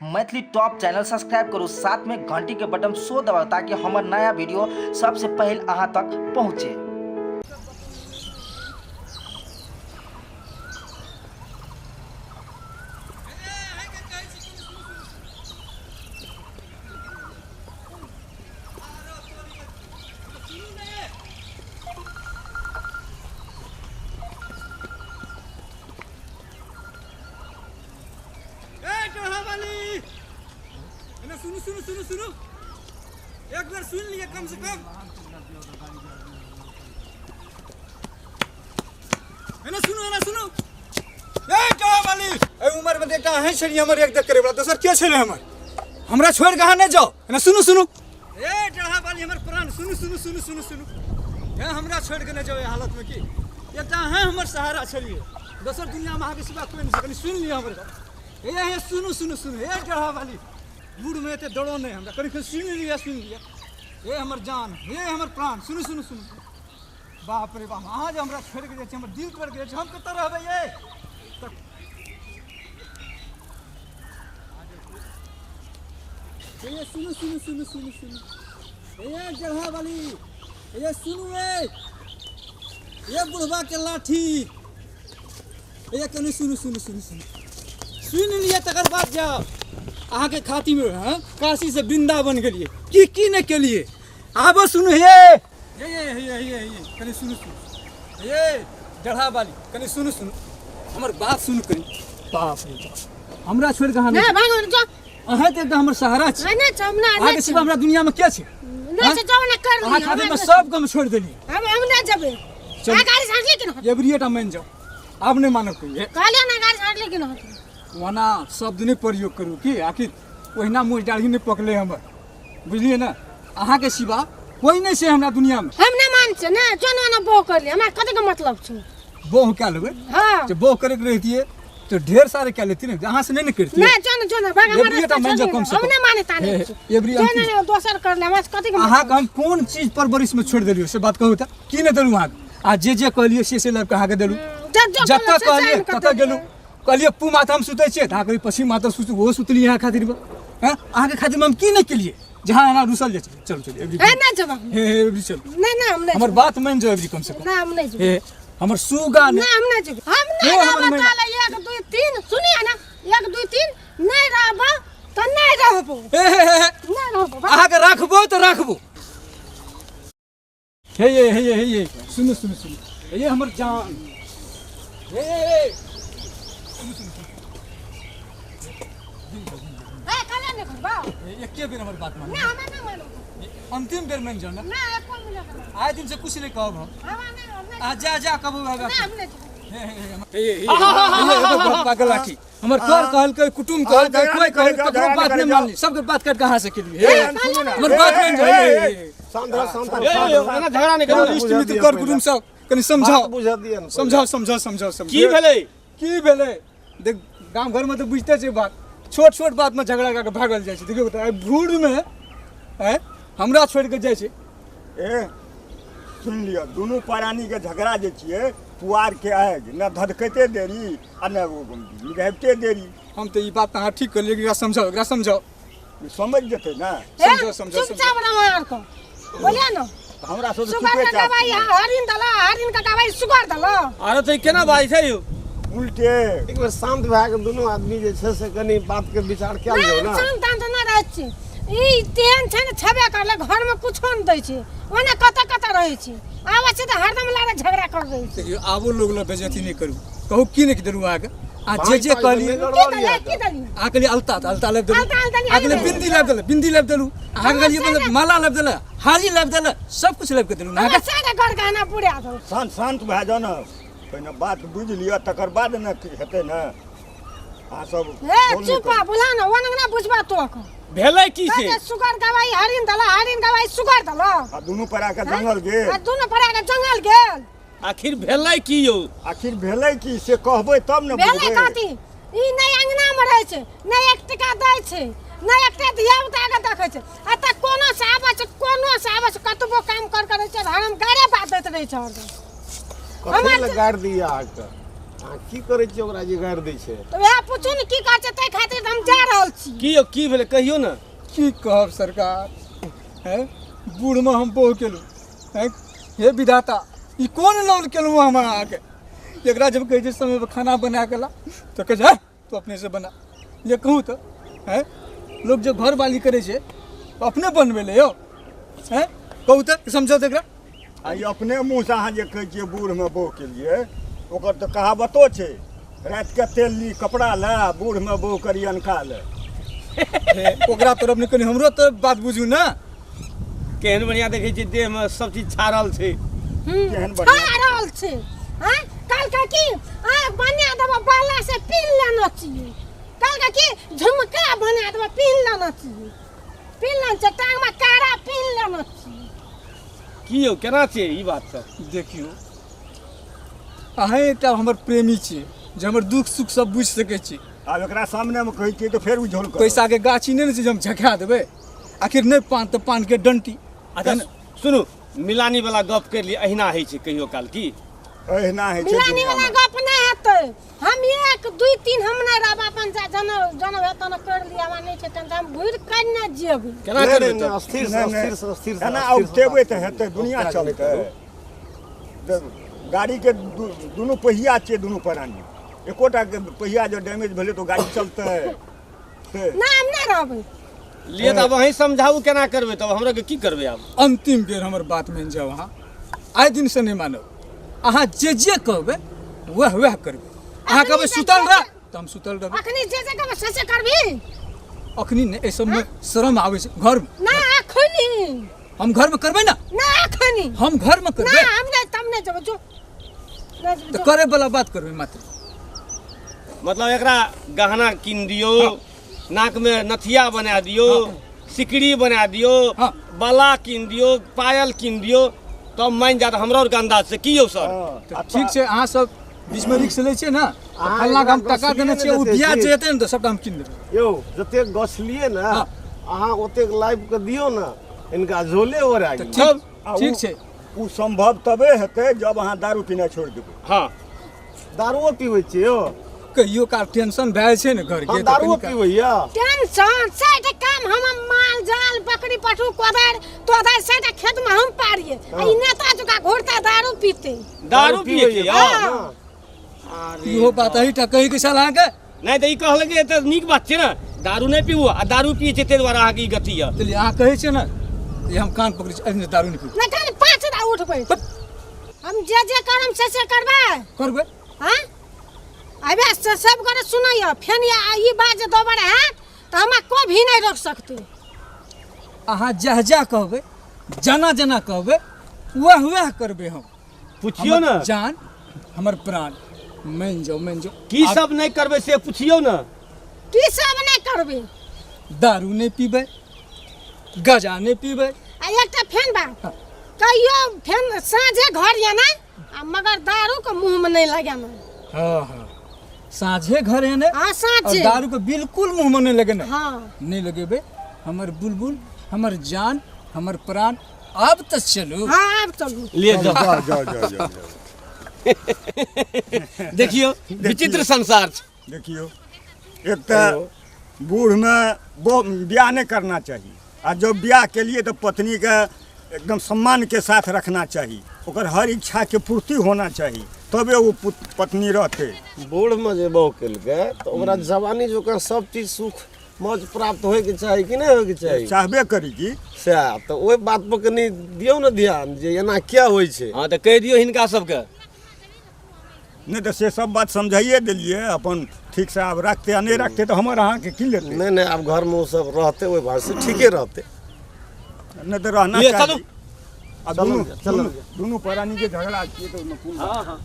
Maithili top channel subscribe करू, साथ में घंटी के बटन सो दबाओ ताकि हमार नया वीडियो सबसे पहले अहाँ तक पहुँचे। सुनो सुनो सुनो सुनो, एक बार सुन लिया कम से कम, है ना? सुनो है ना? सुनो ए क्या वाली ए उम्र में देखता है छड़ी हमर एक देख करे बड़ा दोसर के छले हमर हमरा छोड़ कहां न जाओ, है ना? सुनो सुनो ए डढ़ा वाली हमर प्राण, सुनो सुनो सुनो सुनो सुनो, ए हमरा छोड़ के न जाओ हालत में की एकटा है हमर सहारा छलिए, दोसर दुनिया में आगे सिवा कोई नहीं सकनी। सुन लिया हमर ए सुनो सुनो सुनो, ए डढ़ा वाली बूढ़ में ते डरो नहीं हमरा, कनी सुन लिया ये हमर जान, ये हमर प्राण, सुनो सुनो सुनो। बाप रे बाप, आज हमरा छोड़ के जाए, हमर दिल पर गए, हम कत रहबे ये सुनो सुनो सुनो सुनो सुनो, ये जगह वाली ये सुनो, ये बुढ़वा के लाठी ये कनी सुनो सुनो सुनो सुनो, सुन लिया तकर बाद जाओ अहाँ के खाती में हाँ? काशी से वृंदावन के लिए की न के लिए आबो सुनो ये कनी सुनो सुनो, ये जढ़ा वाली कनी सुनो सुनो, हमर बात सुनो कनी। बाप रे बाप, हमरा छोड़ कहां नहीं भागो जा, अहाँ ते एकदम हमर सहारा छी, नहीं ना आगे सिवा हमरा दुनिया में क्या छै? नहीं से जाओ ना कर लिया, अहाँ खातिर में सब काम छोड़ देली, हम ना जबे आ गाड़ी छाड़ ले कि न एवरिएटा मान जाओ, अब नहीं मानो कोई कहले ना गाड़ी छाड़ ले कि न वना शब्द नहीं प्रयोग करू कि आखिर ओहिना मुँह डाढ़ी नहीं पकड़े हमर, बुझलिए ना? अहाँ के सिवा कोई नहीं से हमरा दुनिया में, हम ना मान छ ना चलो ना बोह कर ले, हमरा कते के मतलब छ बोह क्या लेबे? हां जो बोह करे के रहती है तो ढेर सारे क्या लेती ना, जहां से नहीं करती ना चलो चलो भाग हमरा मान जा कम से हम ना माने ताने एवरी चलो दोसर कर ले, हमरा कते के अहाँ के हम कोन चीज परवरिश में छोड़ देलियो से बात कहू त की न देलु? अहाँ आ जे कहलियो से लड़ के अहाँ के देलु, जत्ता कहलिए तत्ता गेलु, कहलिए पू माथा हम सुते छे धा करी पछी माथा सुतु वो सुतली यहाँ खातिर हैं अहाँ के खातिर हम की नहीं केलिए जहां ना रुसल जाए। चलो चलो एवरी ना जब हे एवरी चलो ना हम नहीं, हमर बात मान जाओ एवरी कम से कम, ना हम नहीं हे हमर सुगा ना हम नहीं जब हम नहीं बता ले 1 2 3 सुनिए ना 1 2 3 नहीं रहबो तो नहीं रहबो, नहीं रहबो अहाँ के राखबो तो राखबो। हे सुनो सुनो सुनो, ये हमर जान हे बेर हमर बात मान ना, हम ना मानो, अंतिम बेर मान जाओ ना, ना कोन मिला कर आज दिन से कुछ नहीं कहब हम आ जा जा कबो भागा ना हम पागल लाठी हमर कर कहल के कुटुम कहल के कोई कहल ककरो बात नहीं मानली, सबके बात काट कहां से केली हमर बात मान जाओ, शांत ना झगड़ा नहीं करो, इष्ट मित्र कर कुटुम सब कनी समझाओ बुझा दिए, समझाओ समझाओ समझाओ की भेले देख गांव घर में तो बुझते छे बात, छोट छोट बात में झगड़ा करके भागल जाए, देखियो तो भूड़ में है हमरा छोड़ के जाए। ए सुन लिया, दोनों प्राणी के झगड़ा जे छिए पुआर के आग न धधकते देरी आ न निगहते देरी। हम तो ई बात अहाँ ठीक कर लिए, एकरा समझाओ, एकरा समझाओ, समझ जते ना, समझो समझो चुपचाप ना मार को बोलिए ना हमरा सब सुगर का भाई हरिन का भाई सुगर दला, अरे तो केना भाई छै यो उल्टे एक बार शांत भए के दोनों आदमी जे छै से कनी बात के विचार क्या लो ना, शांत शांत ना रहै छी, ई तेहन छै ने छबे करले घर में कुछो न दै छै, ओने कत रहै छी, आबै छै त हरदम लारे झगड़ा कर दै छै। आबो लोग ल बेइज्जती नहीं करू, कहू की नहीं देलु आगे आ जे कहली की दली आकली अलता लेब देलु, आकली बिंदी लेब देलु, आकली बोले माला लेब देला, हारी लेब देला, सब कुछ लेब के देलु ना, सारे घर गहना पुरा दो। शांत भए जाओ ना, पहिने बात बुझ लिया तकर बाद न हेतै ना। आ सब ए चुप बोला ना, ओने ना बुझबा तो को भेलै की छै सुगर गवाई हरिन गवाई सुगर दला आ दोनों परा के जंगल गेल, आ दोनों परा के जंगल गेल, आखिर भेलै की यो? आखिर भेलै की से कहबै तब न भेलै बुझबै। काती ई नहीं अंगना में रहै छै, नहीं 1 टका दै छै, नहीं एकटा धिया पुता के देखै छै, आ त कोनो से आबै छै कतबो काम कर करे छै, हम गारे बात दैत रहै छै हरदम। कथि ले गाड़ दिया आके की करे छी ओकरा जे गाड़ दै छै, तो वह पूछू न की कहै छै, तै खातिर हम जा रहल छी। की भेलै कहियो ना। की कहब सरकार हैं बूढ़ में हम बोह केलहुँ हैं हे विधाता ई कोन लोन केलहुँ हम अहाँके एकरा जब कहै छै समय पर खाना बना के ला तो कहै छै तू अपने से बना ये कहूँ तो हैं लोग जब घर वाली करे छै तो अपने बनबे ले यौ हैं कहू तो समझो तो एकरा आ ई अपने मुँह से अहाँ जे कहै छियै बूढ़ में बो केलिए ओकर तो कहावतो छै रात के तेल ली कपड़ा ले बूढ़ में बो करी अनका ले। ओकरा तरफ ने कनी हमरो तो बात बुझू ना केहन बढ़िया देखै छियै देह में सब चीज छाड़ल छै। केहन बढ़िया रहल छै हैं कल का की बना देबो बाला से पीन लेना चाहिए कल का की झुमका बना देबो पीन लेना चाहिए पीन लेना चाहिए टांग में कारा पीन लेना चाहिए। की यौ केना छै ई बात सब। देखियो अहाँ एकटा हमर प्रेमी छियै जे हमर दुख सुख सब बुझि सकै छी। आब एकरा सामने में कहै छियै तो फेर उझोल कर पैसा के गाछी नहीं छै जे हम झका देबै आखिर नहीं पान तो पान के डंटी। अच्छा सुनू मिलानी वाला गप कर लिए अहिना होइ छै कहियो काल की। अहिना है मिलानी वाला गप नहीं हेतै हम 1 2 3 हम नहीं रहब अपन जनम हेतै न कर लिया हमरा नहीं छै टेंशन हम घुर कर न जेबै केना करबै तो अस्थिर से एना औटेबै तऽ हेतै दुनिया चलतै। गाड़ी के दुनू पहिया छै दुनू परानी एकोटा के पहिया जो डैमेज भेलै तो गाड़ी चलतै ना हम नहीं रहबै लिए तब अहीं समझाऊ केना करबै तब हमरा के की करबै आब। अंतिम बेर हमर बात मान जाओ अहाँ आइ दिन से नहीं मानब अहाँ जे कहबै वह करबै। अहाँ कहबै सुतल रह तो हम सुतल रहबै अखनी जे कहबै से करबी अखनी नहीं ए सब में शर्म आबै छै घर में ना अखनी हम घर में करबै ना अखनी हम घर में ना करबै हम नहीं तब नहीं जेबै जो तो करे वाला बात करबै मात्र। मतलब एकरा गहना कीन दियो नाक में नथिया बना दियो सिकड़ी बना दियो हाँ। बाला कीन दियो पायल कीन दियो तब मान जात हमरा और के अंदाज से की यौ सर। तो ठीक छै अहाँ सब बीच में रिक्स लै छियै ना फल्ला हम टका देने छियै ओ बियाह जे हेतै ने तो सबटा हम कीन देबै। यौ जते गछलिए ना हाँ। अहाँ ओतेक लाइव के दियो ना इनका झोले ओरा तो गेल। ठीक छै उ संभव तबे हेतै जब अहाँ दारू पीना छोड़ देबै। हाँ दारुओ पीबै छियै यौ। कहियो का टेंशन भए छै ने घर हम के दारुओ पीबै या टेंशन सेट काम हम माल जाल बकरी पठू कोदार तोदार सेट खेत में हम पारिए ई नेता जुका घोड़ता दारू पीते दारू पिए छी यौ। इहो बात अही टा कहि के साल अहाँ के नहीं तो ई कहलकै त नीक बात छै ना दारू नहीं पीबू आ दारू पिए छै तै द्वारा अहाँ के ई गति य। चलिए अहाँ कहै छियै ना ये हम कान पकड़ै छी अरे दारू नहीं पीबै ना खाली 5 दा उठबै हम जे करम से करबै करबै हां अबे सब करे सुनैया फेन ई बात जे दोबारा है तो हम को भी नहीं रोक सकते। अहाँ जह कहबै जना कहबै वह करबै हम। पूछियो ना जान हमर प्राण मान जाओ की सब नहीं करबै से पूछियो ना। की सब नहीं करबै दारू नहीं पीबै गजा नहीं पीबै आ एकटा फेन बा कहियो फेन साँझे घर या ना मगर दारू के मुंह में नहीं लगे ना। हाँ साँझे घर है ना हाँ और साँझे दारू के बिल्कुल मुंह में नहीं लगे ना हाँ नहीं लगेबे हमर बुलबुल हमर जान हमर प्राण अब तक चलू। हाँ अब चलू ले जाओ जाओ देखियो विचित्र संसार छै। देखियो एक तो बूढ़ में वो ब्याह नहीं करना चाहिए और जब ब्याह के लिए तो पत्नी का एकदम सम्मान के साथ रखना चाहिए ओकर हर इच्छा के पूर्ति होना चाहिए तबे वो पत्नी रहते। बूढ़ में जे बहु केलकै तो ओकरा जवानी जोकर सब चीज सुख मौज प्राप्त होय के चाही कि नहीं होय के चाही चाहबे करी की सएह तो ओहि बात पर कनी दियौ ना ध्यान जे एना क्या होय छै। हाँ तो कह दियो हिनका सबके नहीं तो से सब बात समझाइए दिलिए अपन ठीक से अब रखते या नहीं रखते तो हमारे अहाँ के की लेते नहीं अब घर में वो सब रहते ओहि भाव से ठीके रहते। नहीं तो रहना ये चाहिए। चलो। अब दोनों परानी के झगड़ा किए तो हाँ हाँ